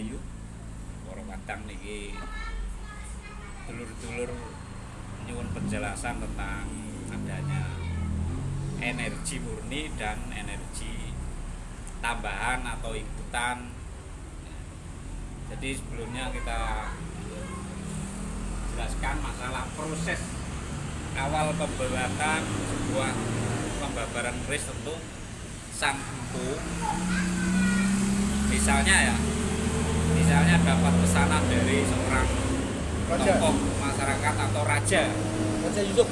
Rahayu. Para kadang niki dulur-dulur nyuwun penjelasan tentang adanya energi murni dan energi tambahan atau ikutan. Jadi sebelumnya kita jelaskan masalah proses awal pembuatan sebuah pembabaran keris tentu sang empu misalnya dapat pesanan dari seorang tokoh masyarakat atau raja Yusuf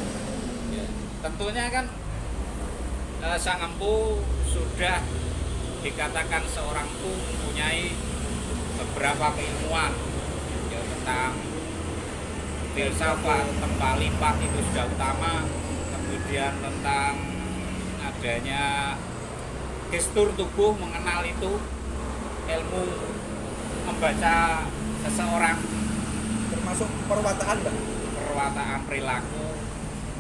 ya, tentunya kan sang empu sudah dikatakan seorang empu mempunyai beberapa keilmuan ya, tentang filsafat, tempat lipat itu sudah utama, kemudian tentang adanya gestur tubuh, mengenal itu, ilmu membaca seseorang, termasuk perwataan Mbak? perwataan perilaku,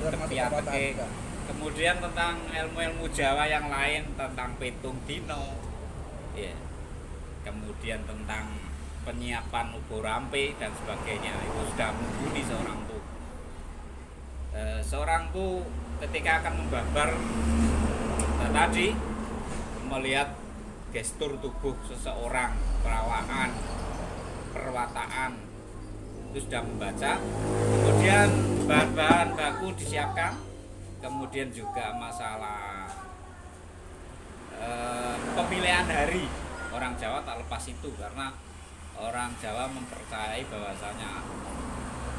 Termasuk perwataan juga. kemudian tentang ilmu-ilmu Jawa yang lain, tentang petung dino, ya. Kemudian tentang penyiapan ubo rampe dan sebagainya, itu sudah mumpuni seorang tuh. Seorang tuh ketika akan membabar tadi melihat gestur tubuh seseorang, perawakan, perwataan itu sudah membaca. Kemudian bahan-bahan baku disiapkan. Kemudian juga masalah pemilihan hari. Orang Jawa tak lepas itu karena orang Jawa mempercayai bahwasanya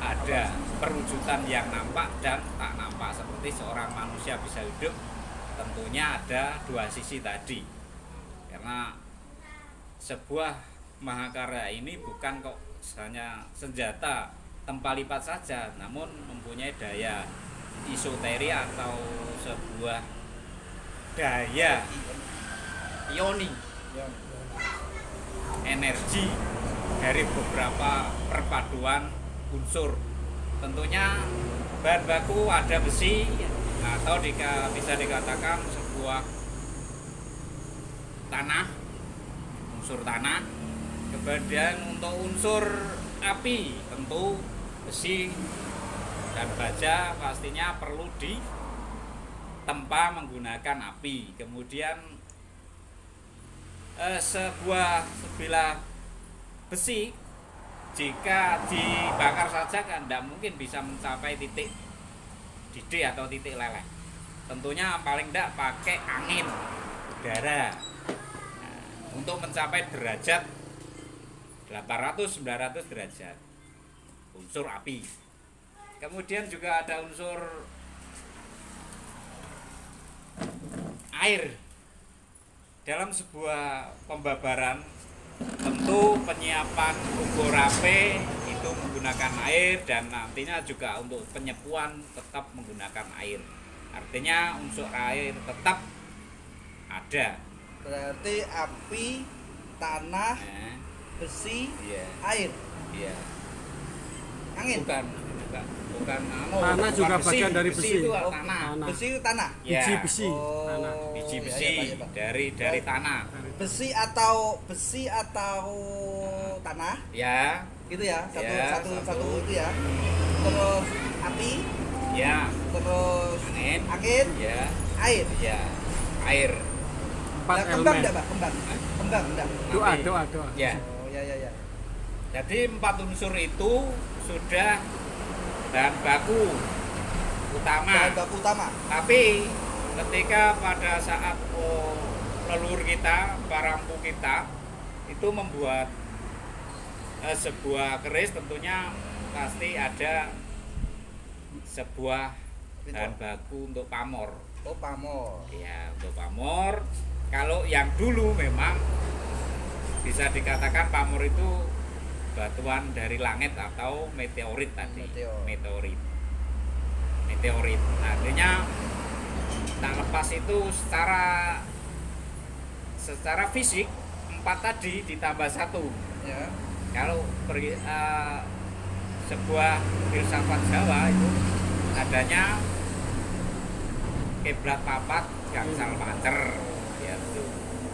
ada perwujudan yang nampak dan tak nampak. Seperti seorang manusia bisa hidup, tentunya ada dua sisi tadi. Karena sebuah mahakarya ini bukan kok hanya senjata tempat lipat saja, namun mempunyai daya isoteri atau sebuah daya ioni, energi dari beberapa perpaduan unsur. Tentunya bahan baku ada besi atau bisa dikatakan sebuah tanah, unsur tanah. Kemudian untuk unsur api tentu besi dan baja pastinya perlu ditempa menggunakan api. Kemudian sebilah besi jika dibakar saja kan tidak mungkin bisa mencapai titik didih atau titik leleh. Tentunya paling tidak pakai angin udara untuk mencapai derajat 800-900 derajat unsur api. Kemudian juga ada unsur air. Dalam sebuah pembabaran tentu penyiapan ubo rampe itu menggunakan air, dan nantinya juga untuk penyepuan tetap menggunakan air. Artinya unsur air tetap ada. Berarti api, tanah, besi, air. Iya. Angin. Bukan Tanah juga bagian dari besi. Itu tanah. Besi itu tanah. Ya. Biji besi. Tanah. Biji Iya, besi iya, Pak. dari tanah. Besi atau tanah. Ya. Gitu ya. Ya, Satu itu ya. Terus api. Ya. Terus angin. Ya. Air. Ya. Air. 4 Nah, kembang elemen. enggak, Pak? Kembang enggak? Doa. Ya. Oh, ya. Jadi 4 unsur itu sudah bahan baku utama. Bahan baku utama. Tapi ketika pada saat leluhur kita, para empu kita itu membuat sebuah keris, tentunya pasti ada sebuah bahan baku untuk pamor. Oh, pamor. Ya, untuk pamor. Kalau yang dulu memang bisa dikatakan pamor itu batuan dari langit atau meteorit tadi. Meteorit. Artinya tak lepas itu secara fisik 4 tadi ditambah 1. Ya. Kalau sebuah filsafat Jawa itu adanya kiblat papat gangsal pancer, ya itu.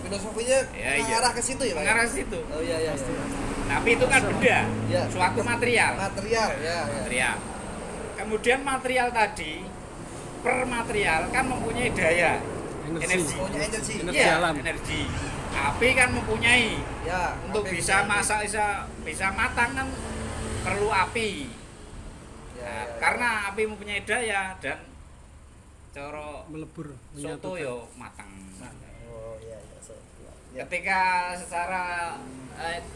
Filosofinya Ya, iya. mengarah ke situ ya, Pak? mengarah ke situ. Oh iya iya. iya. Tapi itu kan benda, Ya. suatu material. Material ya. ya. Material. Kemudian material tadi per material kan mempunyai daya energi. Punya energi. Energi Iya, alam. energi. Api kan mempunyai Ya. untuk api bisa punya masak bisa matang kan perlu api. energi. Ya, Nah, ya, karena api mempunyai daya dan coro melebur soto menyatukan. yo matang. Oh iya iya. So, ya. Ketika secara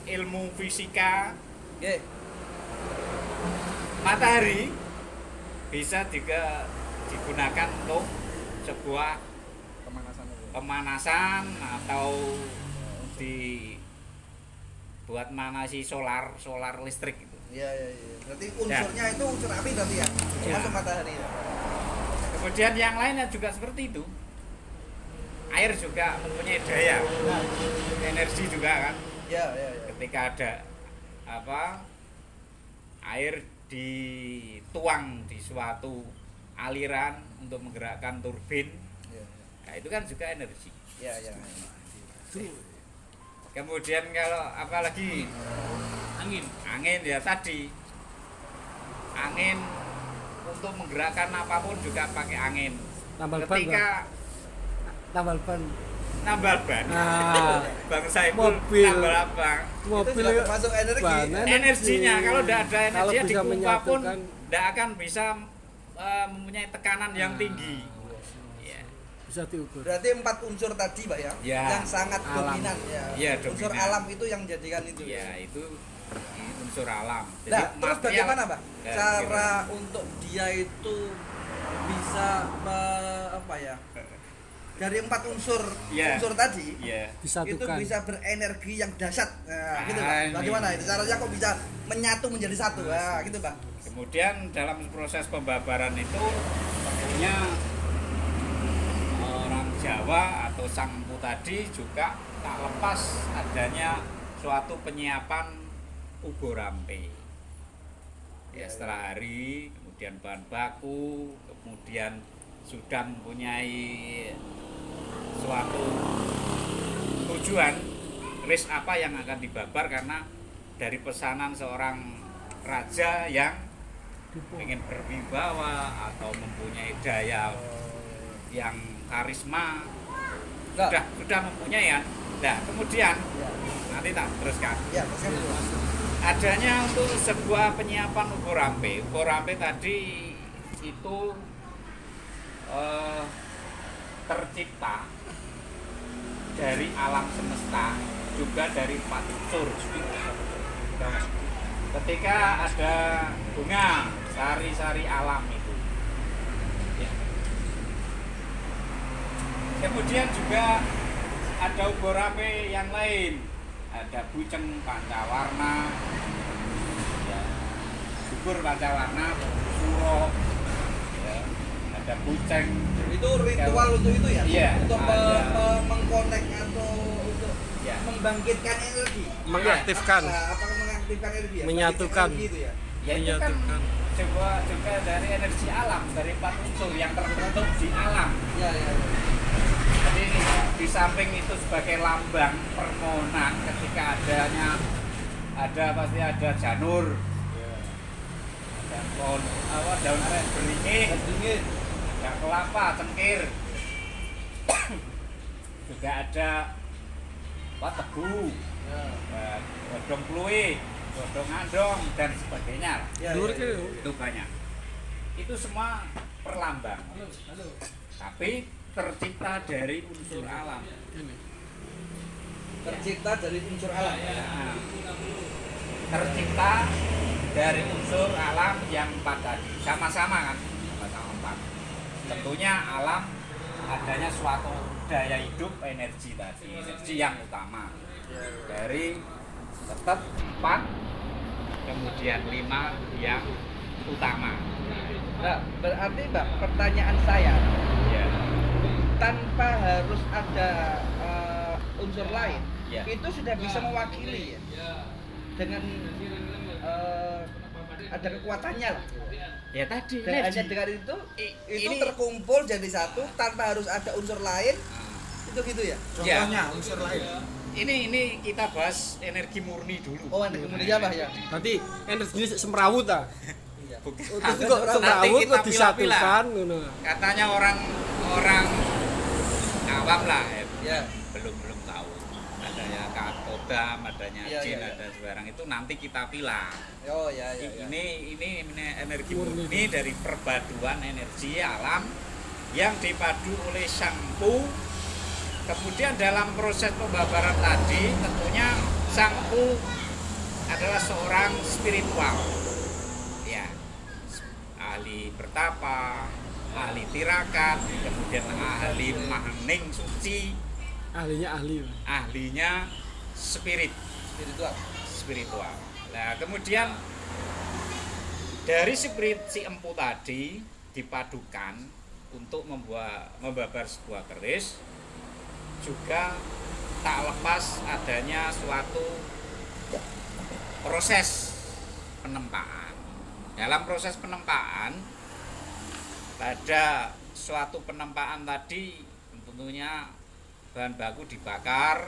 ilmu fisika Oke. matahari bisa juga digunakan untuk sebuah Pemanasan itu. pemanasan atau dibuat manasi solar listrik gitu. Iya iya iya. Berarti unsurnya itu unsur api berarti ya. Termasuk matahari ya. Kemudian yang lainnya juga seperti itu. Air juga mempunyai daya, energi juga kan. Iya iya iya. Ketika ada air dituang di suatu aliran untuk menggerakkan turbin, Iya nah itu kan juga energi. iya. Iya iya. Kemudian kalau apalagi angin ya tadi angin untuk menggerakkan apapun juga pakai angin. Tambal ban, Ketika tambal ban. nambal ban, Nah, Bang Saiful mobil. nambal apa? Mobil Itu juga termasuk energi. ban, Energinya kalau tidak ada Kalau energi bisa dipompa pun menyatukan. tidak akan bisa mempunyai tekanan yang tinggi. Ya. Bisa diukur. Berarti 4 unsur tadi, Pak ya. Ya. Yang sangat Alam. dominan ya. Iya, Unsur dominan. alam itu yang jadikan itu. Ya itu unsur alam. Jadi Nah, terus material- bagaimana, Pak? Ya, Cara untuk dia itu bisa apa ya? Dari 4 unsur Ya. unsur tadi Ya. itu Disatukan. bisa berenergi yang dahsyat. Nah, gitu, Pak. ini. Bagaimana itu caranya kok bisa menyatu menjadi satu? Nah, gitu, Pak. Kemudian dalam proses pembabaran itu tentunya orang Jawa atau sang empu tadi juga tak lepas adanya suatu penyiapan ugo rampe. Ya setelah hari, kemudian bahan baku, kemudian sudah mempunyai suatu tujuan list apa yang akan dibabar karena dari pesanan seorang raja yang ingin berwibawa atau mempunyai daya yang karisma Nah, sudah mempunyai ya. Nah kemudian ya. nanti tak teruskan Ya, teruskan dulu. adanya untuk sebuah penyiapan ugo rampe. Ugo rampe tadi itu tercipta dari alam semesta juga dari 4 unsur. Ketika ada bunga sari-sari alam itu ya. Kemudian juga ada ugo rampe yang lain, ada buceng pancawarna ya. Gugur pancawarna, suro ya. Ada buceng. Itu ritual untuk itu ya? Iya, Untuk ada. mengkonek atau untuk Ya. membangkitkan energi. Mengaktifkan. Nah, apakah mengaktifkan energi ya? Menyatukan. Bangkitkan energi itu ya? Ya itu kan Menyatukan. juga dari energi alam, dari 4 unsur yang terbentuk di alam. Ya, ya, ya. Jadi di samping itu sebagai lambang permohonan ketika ada pasti ada janur, ada pohon daun aren beringin, Dingin. ada kelapa, cengkir, juga ada tebu, Ya. godong pluit, godong andong dan sebagainya. Ya, Luar ya, ya. ke- Itu banyak. Itu semua perlambang. Tapi tercipta dari unsur alam. Ini. Tercipta dari unsur alam. Nah, tercipta dari unsur alam yang 4 tadi. Sama-sama kan? Sama-sama 4. Tentunya alam adanya suatu daya hidup energi tadi, energi yang utama. Dari tetap 4 kemudian 5 yang utama. Nah, berarti Mbak, pertanyaan saya, Ya. tanpa harus ada unsur lain, Ya. itu sudah bisa mewakili ya, dengan ada kekuatannya lah. Ya tadi Dan hanya energi. dengan itu Ini- terkumpul jadi satu tanpa harus ada unsur lain, Itu gitu ya? Contohnya, unsur lain. Ini kita bahas energi murni dulu. Oh, energi murni apa ya? Berarti energinya semrawut ta. Iya. Bukan. Terus kok Nanti semrawut kita kok disatukan pilah-pilah. ngono. Katanya orang awam lah ya. Ya. belum tahu adanya kodam, adanya Iya, jin, iya, iya. ada sembarang itu nanti kita pilah. Oh ya ya. Ya. Ini energi Murni. murni dari perpaduan energi alam yang dipadu oleh sang Empu. Kemudian dalam proses pembabaran tadi tentunya sang Empu adalah seorang spiritual, ya, ahli bertapa, ahli tirakat, kemudian ahli mahening suci, ahlinya spiritual. Nah, kemudian dari spirit si Empu tadi dipadukan untuk membabar sebuah keris, juga tak lepas adanya suatu proses penempaan. Dalam proses penempaan, pada suatu penempaan tadi tentunya bahan baku dibakar,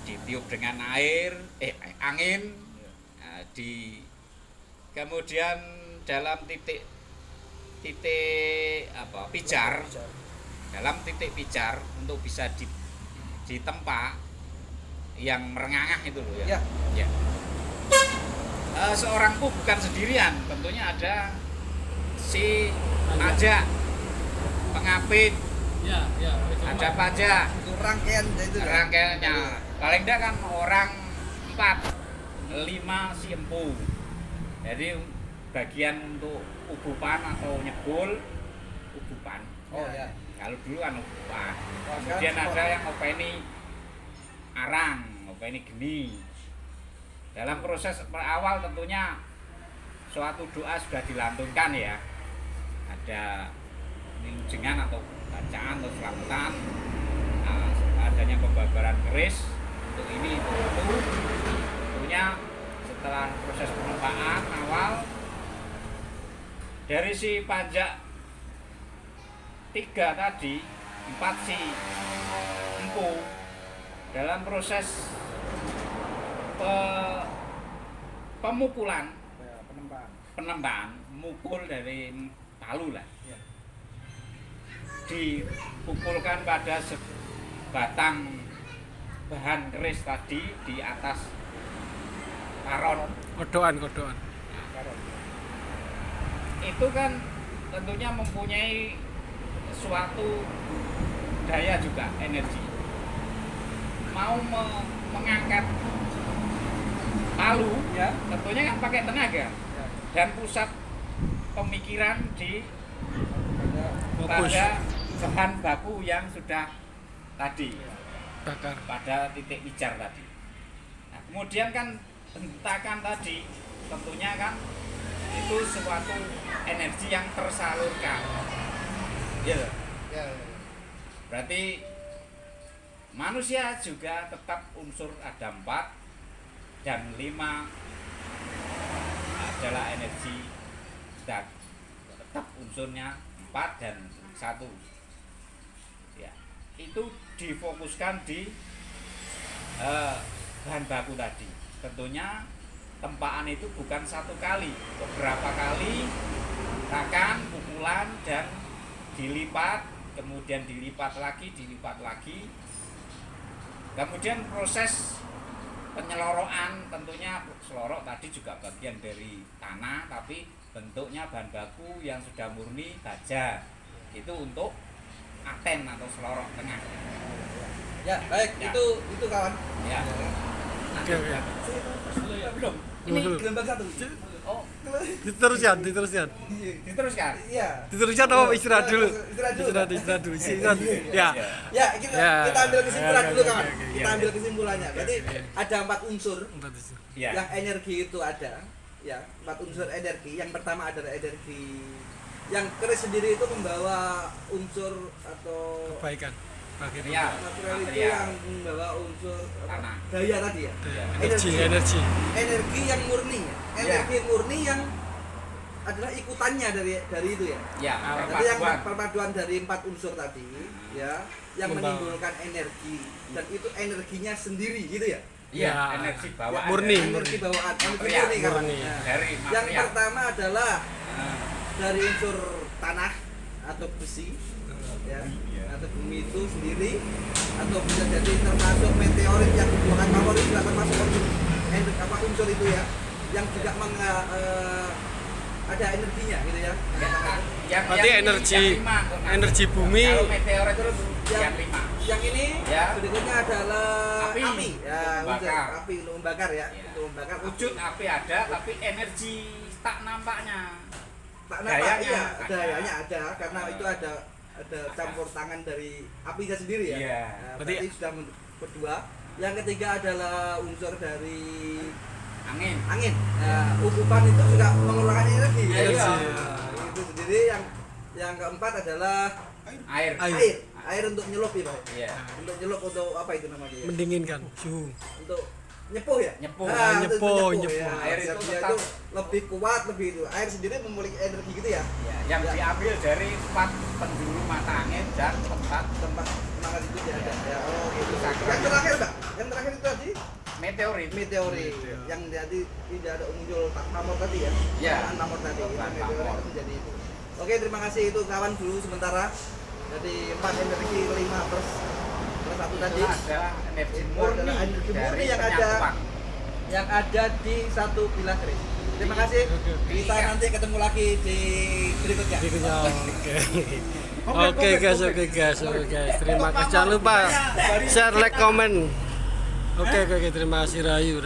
ditiup dengan angin, nah, kemudian dalam titik pijar, dalam titik pijar untuk bisa ditempa yang merengangah itu loh ya. Ya. Seorang Empu bukan sendirian, tentunya ada si pajak, pengapit, ada pajak, Itu rangkaian itu. rangkaiannya. Paling tidak kan orang 4, 5 si Empu. Jadi bagian untuk ubupan atau nyebul, ubupan. Oh ya. Kalau dulu kan ubupan. Oh, Kemudian sekarang ada yang ngopeni arang, ngopeni geni. Dalam proses awal tentunya suatu doa sudah dilantunkan ya. Ada nilujengan atau bacaan atau selamatan. Nah, adanya pembabaran keris untuk ini itu. Tentunya setelah proses penempaan awal dari si pajak 3 tadi, 4 si Empu dalam proses pemukulan, penempaan, mukul dari palu lah, dipukulkan pada sebatang bahan keris tadi di atas karon. Kodokan. Itu kan tentunya mempunyai suatu daya juga, energi. Mau mengangkat palu ya tentunya kan pakai tenaga dan pusat pemikiran pada bahan baku yang sudah tadi Bakar. pada titik pijar tadi. Nah, kemudian kan hentakan tadi tentunya kan itu suatu energi yang tersalurkan. Ya. Berarti manusia juga tetap unsur ada 4 dan 5 adalah energi tetap unsurnya 4 dan 1. Ya, itu difokuskan di bahan baku tadi. Tentunya tempaan itu bukan satu kali, beberapa kali takan, pukulan dan dilipat, kemudian dilipat lagi. Kemudian proses penyelorokan, tentunya selorok tadi juga bagian dari tanah, tapi bentuknya bahan baku yang sudah murni baja. Itu untuk aten atau selorok tengah. Ya, baik, Ya. itu kawan. Ya. Oke. Belum. Ini Belum. gelombang 1. Oh, Diteruskan. diteruskan. Iya. Diteruskan apa istirahat dulu? Istirahat dulu. Istirahat. Ya. Ya, kita ambil kesimpulan dulu kawan. Ya, Kita ambil kesimpulannya. Berarti ada 4 unsur Ya. yang energi itu ada. Ya, 4 unsur energi. Yang pertama adalah energi yang keris sendiri itu membawa unsur atau Kebaikan. Material. material itu Material. yang membawa unsur Tanah. daya tadi ya. Energi. Energi yang murni ya. Energi murni yang adalah ikutannya dari itu ya. Ya, Jadi yang perpaduan. perpaduan dari 4 unsur tadi ya, yang Membawa. menimbulkan energi dan itu energinya sendiri gitu ya. Iya, Ya. energi bawaan. Murni. dari- Energi bawaan, energi Material. murni kan. Murni. Nah, Dari yang material. pertama adalah Nah, dari unsur tanah atau besi ya, atau bumi itu sendiri, atau bisa jadi termasuk meteorit yang dibuahkan favorit juga termasuk unsur itu ya, yang juga ada energinya gitu ya. Berarti energi- yang 5 kok, nah. energi bumi. Kalau meteorit terus Yang- yang 5. Yang ini Ya. berikutnya adalah Api. ya, Untuk unsur membakar. api untuk membakar ya, Ya. untuk membakar Wujud wujud api ada, tapi energi tak nampaknya. tak nampak Dayanya iya, ada. dayanya ada karena itu ada campur tangan dari apinya sendiri ya. Iya. Nah, Berarti- berarti sudah kedua. Yang ketiga adalah unsur dari Angin. angin. Nah, ukupan itu juga mengeluarkan energi. Iya. Nah, itu sendiri yang keempat adalah Air. Air. air untuk nyelup ya, Pak. Iya. Untuk nyelup untuk apa itu namanya ya? Mendinginkan suhu. Untuk nyepuh ya? Nyepuh. Nah, itu Nyepuh, nyepuh, nyepuh. ya. Air Biar itu dia tetap- itu lebih kuat, lebih itu. Air sendiri memiliki energi gitu ya. Ya, yang Ya. diambil dari 4 penjuru mata angin dan tempat Tempat semangat itu dia ada. Ya, oh gitu. Sakral. Yang terakhir, Pak. Yang terakhir itu tadi meteorit. meteorit yang jadi tidak ada muncul pamor tadi ya. Ya. Pamor tadi. Bahan Meteorit pamor. itu menjadi itu. Oke, terima kasih itu kawan dulu sementara. Jadi 4 energi 5 plus 1 tadi. Itu adalah energi Itu murni adalah energi murni dari yang ada. penyatuan. Yang ada di satu pilar kris. Terima kasih. Kita nanti ketemu lagi di berikutnya. Berikutnya oke guys. Terima kasih. Jangan lupa share, like, komen. Oke, terima kasih Rayu.